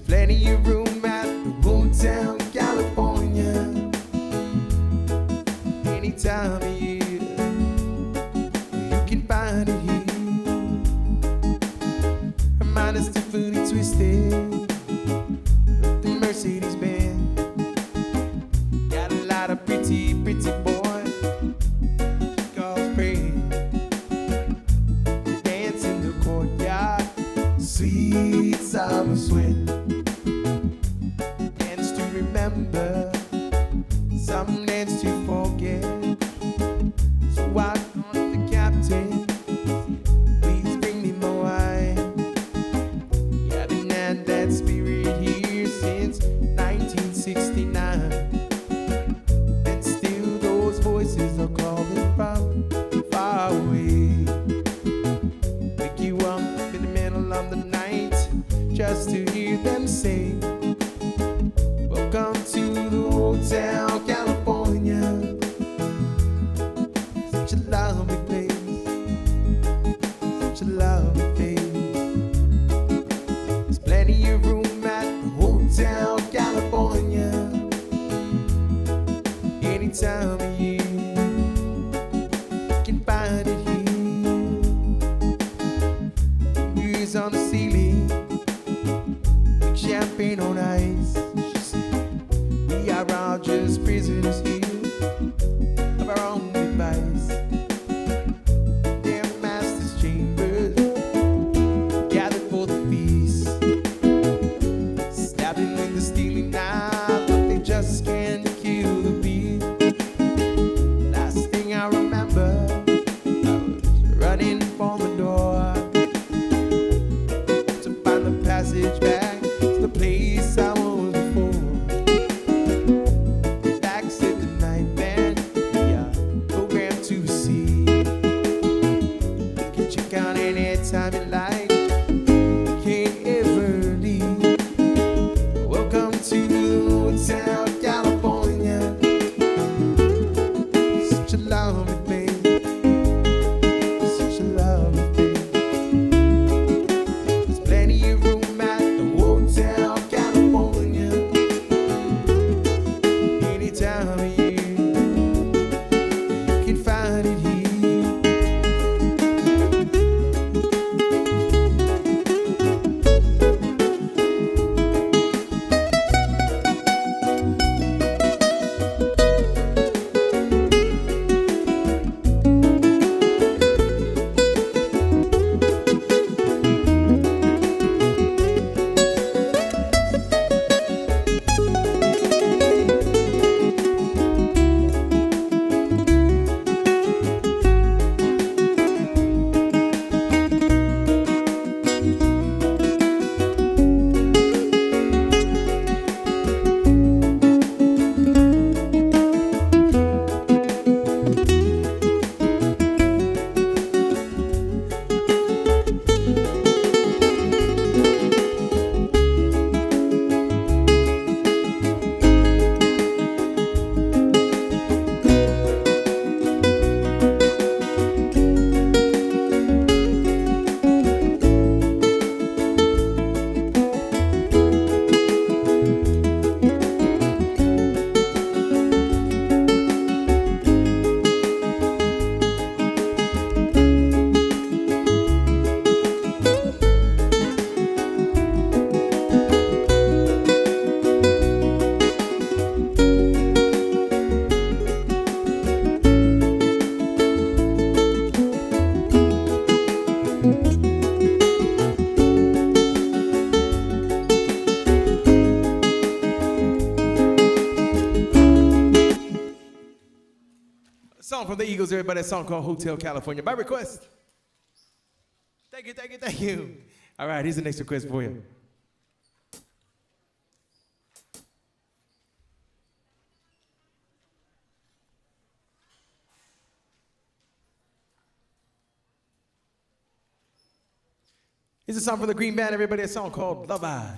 Plenty of room at the Hotel California. Any time of year, you can find it here. Her mind is differently twisted, the Mercedes Benz. Got a lot of pretty, pretty boys she calls friends. They dance in the courtyard, sweet summer sweat. Remember, some dance to forget. So I called the captain, please bring me my wine. We haven't had that spirit here since 1969, and still those voices are calling from far away. Wake you up in the middle of the night just to hear them say, welcome to the Hotel California. Such a lovely place, such a lovely place. There's plenty of room at the Hotel California. Any time of year, you can find it here. Mirrors on the ceiling, like champagne on ice. We are all just prisoners here of our own device. Their master's chambers gathered for the feast. Song from the Eagles, everybody. A song called Hotel California by request. Thank you, thank you, thank you. All right, here's the next request for you. Here's a song from the Green Band, everybody. A song called Love I.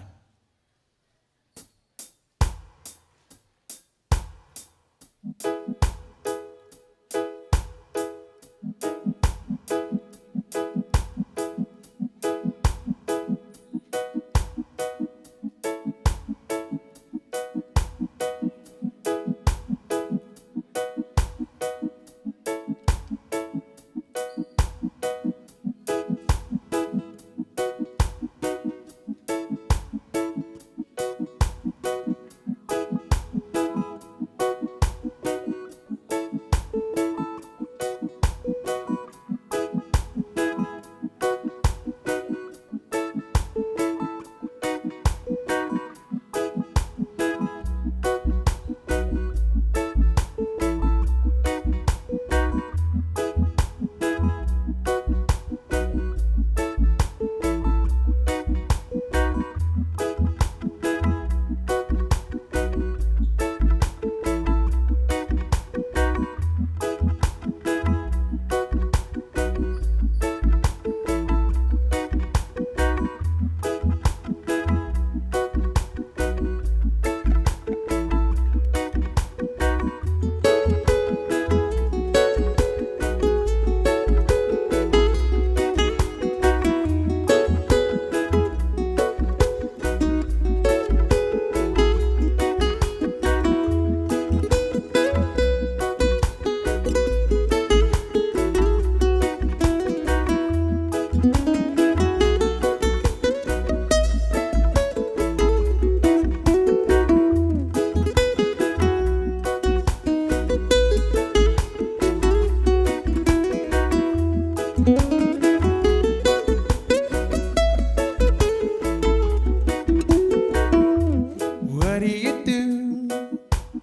What do you do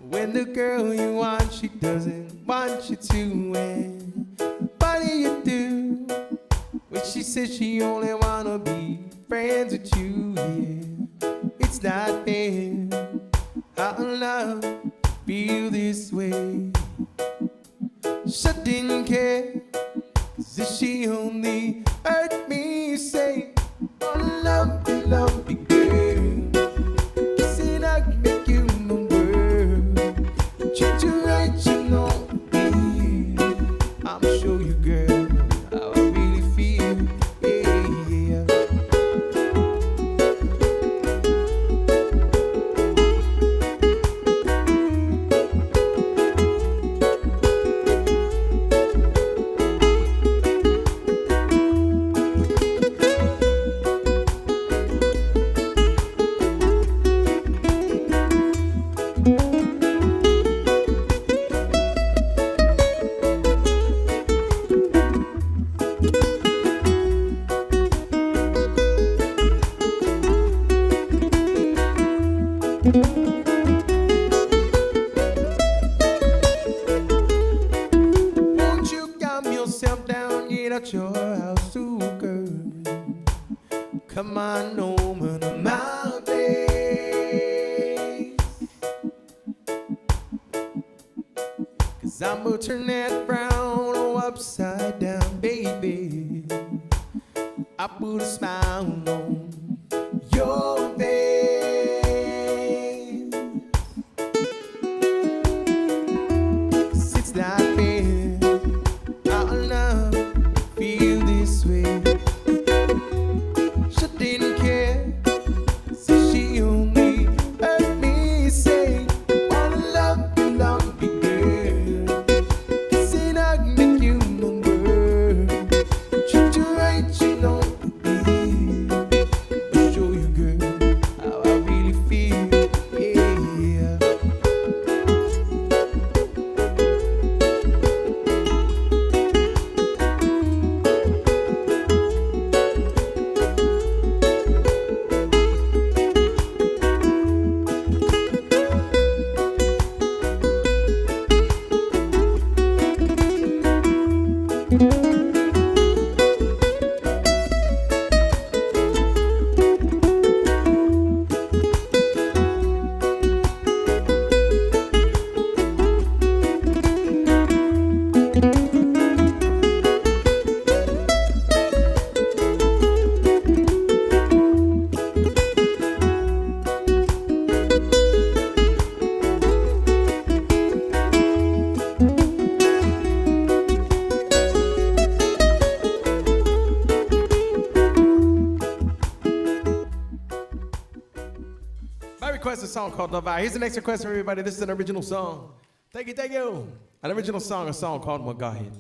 when the girl you want, she doesn't want you to? And what do you do when she says she only wanna be friends with you? Yeah, it's not fair. How love feel this way? She didn't care, 'cause if she only heard me say, oh, love me, girl. Kissing, I can make you my world. Treat you right, you know me. I'ma show you, girl, how I really feel. Yeah. Won't you calm yourself down, get out your house, ooh, girl. Come on over to my place, 'cause I'ma turn that frown upside down, baby. I put a smile on your face. 'Cause it's not fair, our love feel this way. She didn't care, so she only heard me say, oh, love me, girl. Kissing, I can make you my world. Treat you right, you know me. I'll show you, girl, song called Love Out. Here's the next request for everybody. This is an original song. Thank you, thank you. An original song, a song called Magahin.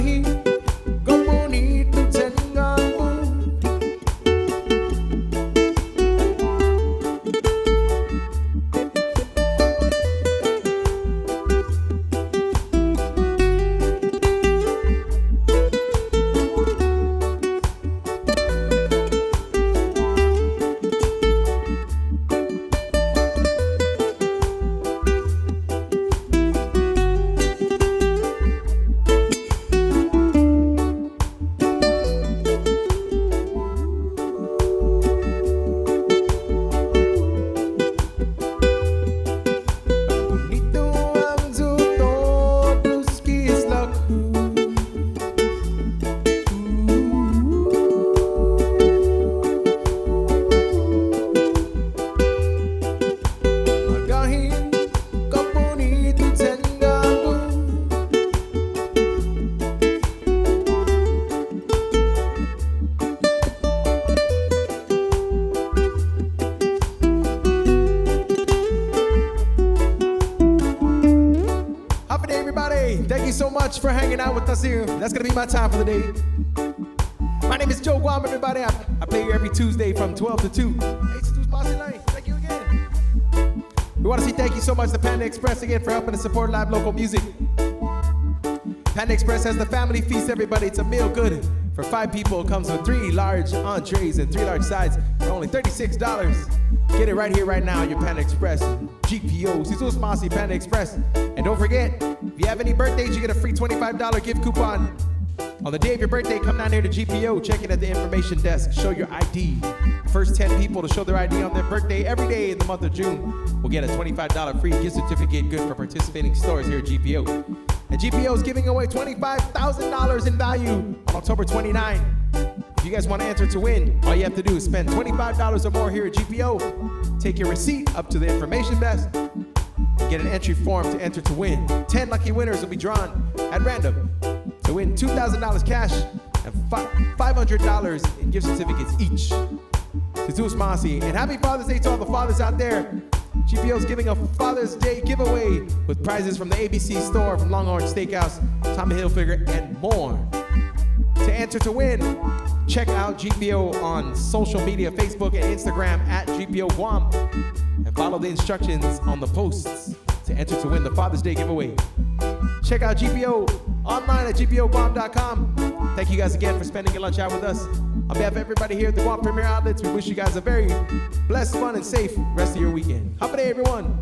Magahi, go bonito, tengangu. Thank you so much for hanging out with us here. That's gonna be my time for the day. My name is Joe Guam, everybody. I play here every Tuesday from 12 to 2. Hey, Stu Bossy Lane, thank you again. We want to say thank you so much to Panda Express again for helping to support live local music. Panda Express has the family feast, everybody. It's a meal good for 5 people. It comes with 3 large entrees and 3 large sides for only $36. Get it right here, right now, your Panda Express. GPO, Jesus Masi, Panda Express. And don't forget, if you have any birthdays, you get a free $25 gift coupon. On the day of your birthday, come down here to GPO, check in at the information desk, show your ID. First 10 people to show their ID on their birthday every day in the month of June will get a $25 free gift certificate good for participating stores here at GPO. And GPO is giving away $25,000 in value on October 29. If you guys want to enter to win, all you have to do is spend $25 or more here at GPO, take your receipt up to the information desk, and get an entry form to enter to win. 10 lucky winners will be drawn at random to win $2,000 cash and $500 in gift certificates each. Jesus Masi, and happy Father's Day to all the fathers out there. GPO is giving a Father's Day giveaway with prizes from the ABC store, from Longhorn Steakhouse, Tommy Hilfiger, and more. To enter to win, check out GPO on social media, Facebook and Instagram at GPO Guam, and follow the instructions on the posts to enter to win the Father's Day giveaway. Check out GPO online at gpoguam.com. Thank you guys again for spending your lunch out with us. On behalf of everybody here at the Guam Premier Outlets, we wish you guys a very blessed, fun, and safe rest of your weekend. Happy day, everyone.